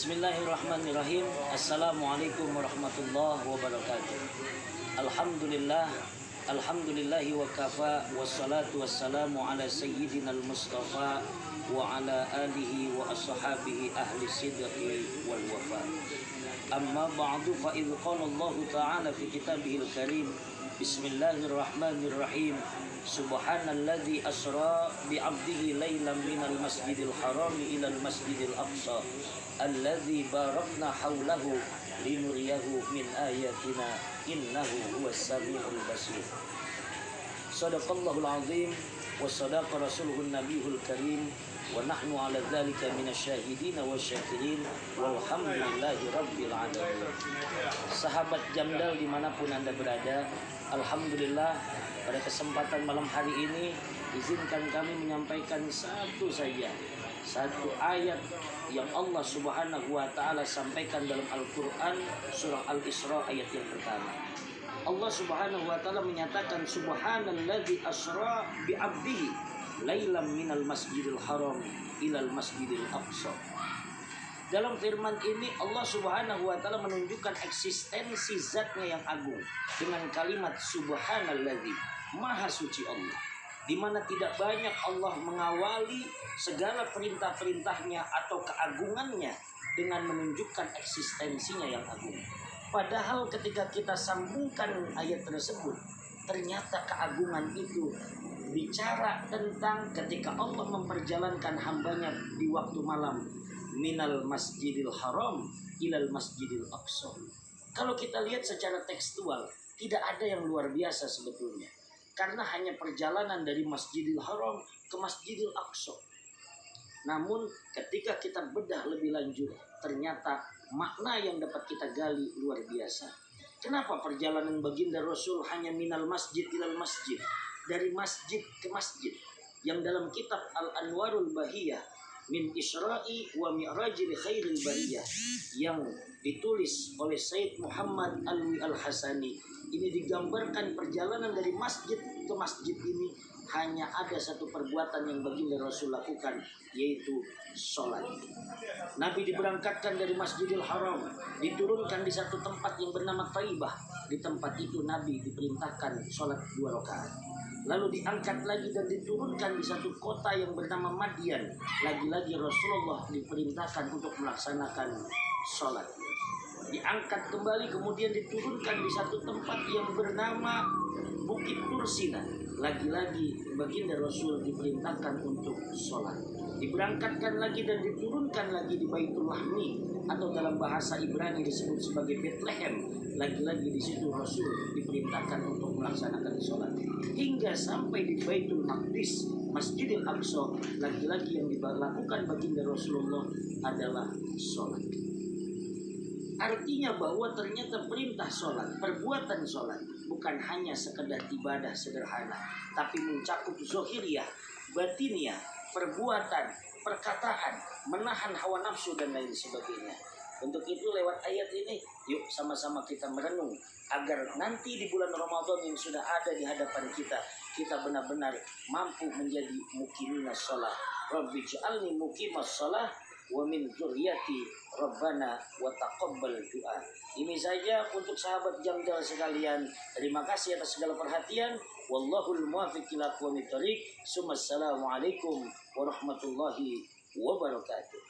Bismillahirrahmanirrahim. Assalamualaikum warahmatullahi wabarakatuh. Alhamdulillah, alhamdulillahi wa kafa, wassalatu wassalamu ala sayyidina al-mustafa wa ala alihi wa ashabihi ahli sidqi wal wafa. Amma ba'du, fa idh qala Allah ta'ala fi kitabihil karim, Bismillahirrahmanirrahim. Subhanalladzi asra bi'abdihi laylan minal masjidil haram ilal masjidil aqsa alladzi barakna haulahu linuriyahu min ayatina innahu huwas samiul basir. Shadaqallahul azim wa sadaqa rasuluhun nabiyul karim wa nahnu ala dzalika minasyahidin wasyakirin walhamdulillahi rabbil alamin. Sahabat Jamdal dimanapun Anda berada, alhamdulillah pada kesempatan malam hari ini izinkan kami menyampaikan satu ayat yang Allah Subhanahu wa taala sampaikan dalam Al-Qur'an surah Al-Isra ayat yang pertama. Allah Subhanahu wa taala menyatakan subhanalladzi asra bi 'abdihi lailam minal masjidil haram ilal masjidil aqsa. Dalam firman ini Allah Subhanahu wa taala menunjukkan eksistensi zatnya yang agung dengan kalimat subhanalladzi, maha suci Allah, di mana tidak banyak Allah mengawali segala perintah-perintahnya atau keagungannya dengan menunjukkan eksistensinya yang agung. Padahal ketika kita sambungkan ayat tersebut, ternyata keagungan itu bicara tentang ketika Allah memperjalankan hambanya di waktu malam minal masjidil haram ilal masjidil aqsa. Kalau kita lihat secara tekstual, tidak ada yang luar biasa sebetulnya, karena hanya perjalanan dari Masjidil Haram ke Masjidil Aqsa. Namun ketika kita bedah lebih lanjut, ternyata makna yang dapat kita gali luar biasa. Kenapa perjalanan baginda Rasul hanya minal masjid ilal masjid, dari masjid ke masjid, yang dalam kitab Al-Anwarul Bahiyah min Isra'i wa Mi'rajil Khairil Bariyah yang ditulis oleh Sayyid Muhammad Alwi Al-Hasani, ini digambarkan perjalanan dari masjid ke masjid ini hanya ada satu perbuatan yang baginda Rasul lakukan, yaitu sholat. Nabi diberangkatkan dari Masjidil Haram, diturunkan di satu tempat yang bernama Taibah. Di tempat itu Nabi diperintahkan sholat 2 rakaat. Lalu diangkat lagi dan diturunkan di satu kota yang bernama Madian. Lagi-lagi Rasulullah diperintahkan untuk melaksanakan sholat. Diangkat kembali, kemudian diturunkan di satu tempat yang bernama Bukit Tursina. Lagi-lagi baginda Rasul diperintahkan untuk sholat. Diberangkatkan lagi dan diturunkan lagi di Baitul Lahmi, atau dalam bahasa Ibrani disebut sebagai Bethlehem. Lagi-lagi di situ Rasul diperintahkan untuk melaksanakan sholat. Hingga sampai di Baitul Maqdis, Masjidil Aqsa, lagi-lagi yang dilakukan baginda Rasulullah adalah sholat. Artinya bahwa ternyata perintah sholat, perbuatan sholat bukan hanya sekedar ibadah sederhana, tapi mencakup zohiriyah, batiniyah, perbuatan, perkataan, menahan hawa nafsu dan lain sebagainya. Untuk itu lewat ayat ini, yuk sama-sama kita merenung agar nanti di bulan Ramadan yang sudah ada di hadapan kita, kita benar-benar mampu menjadi muqiminas shalah. Rabbi ja'alni muqimas shalah wa min dzurriyyati rabbana wa taqabbal du'a. Ini saja untuk sahabat Jamdal sekalian. Terima kasih atas segala perhatian. Wallahul muwaffiq ila aqwamit thoriq. Assalamualaikum warahmatullahi wabarakatuh.